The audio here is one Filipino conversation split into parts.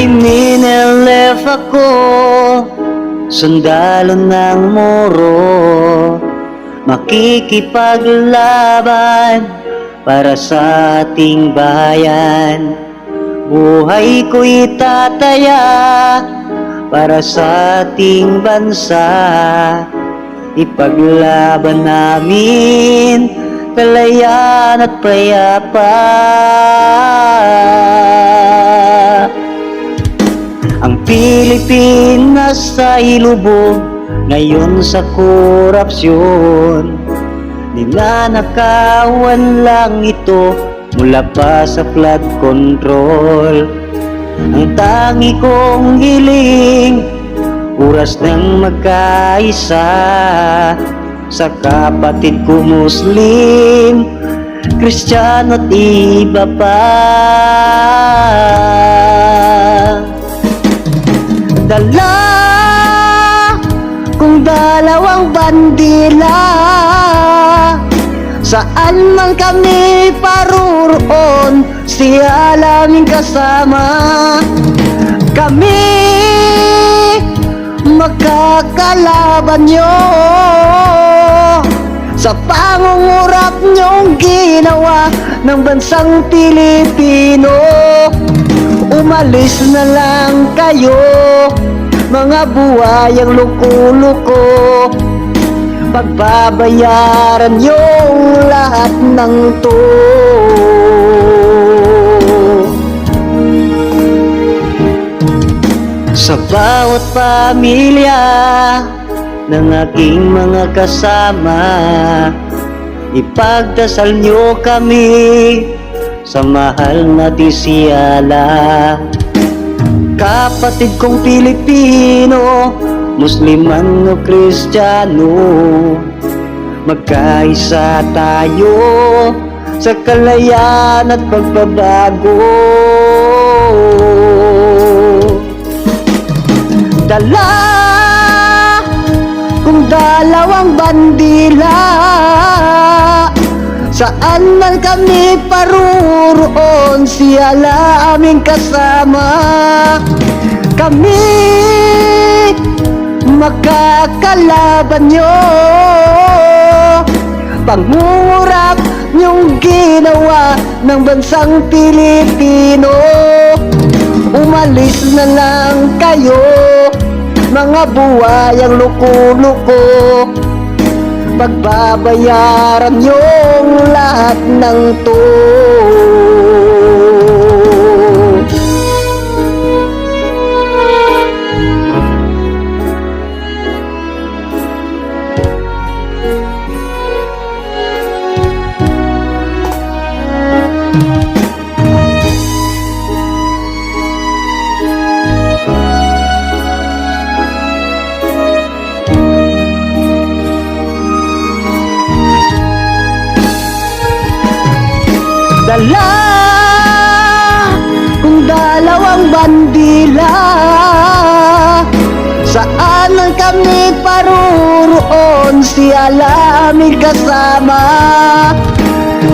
Iminelef ako, sundalo ng Moro, makikipaglaban para sa ating bayan. Buhay ko'y itataya para sa ating bansa. Ipaglaban namin kalayaan at payapa. Ang Pilipinas ay lubog ngayon sa korupsyon. Ninanakawan lang ito mula pa sa flood control. Ang tangi kong hiling, oras ng magkaisa sa kapatid ko Muslim, Kristiyano at iba pa. Dala kung dalawang bandila, saan man kami paruroon, siya laming kasama. Kami makakalaban nyo sa pangungurap nyong ginawa ng bansang Pilipino. Umalis na lang kayo, mga buhayang luko-luko. Pagbabayaran yung lahat ng to. Sa bawat pamilya ng aking mga kasama, ipagdasal nyo kami sa mahal na Tisiala. Kapatid kong Pilipino, Musliman o Kristiyano, magkaisa tayo sa kalayaan at pagbabago. Dala kung dalawang bandila, saan man kami paruroon, siya aming kasama. Kami makakalaban nyo, pangungurap nyong ginawa ng bansang Pilipino. Umalis na lang kayo, mga buhayang luko-luko. Pagbabayaran yung lahat ng to. Dala kung dalawang bandila, saan man kami paruroon, siya laming kasama.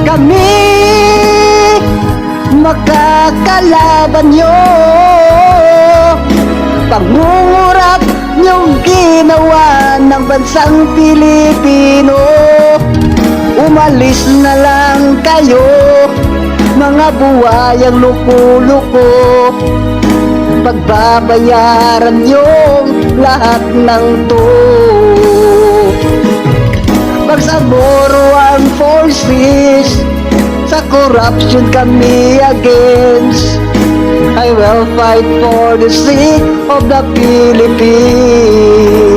Kami makakalaban nyo, pangungurap nyong ginawa ng bansang Pilipino. Umalis na lang kayo, mga buhayang luko-luko. Pagbabayaran yung lahat ng to. Pag sa Moro ang forces, sa corruption kami against. I will fight for the sake of the Philippines.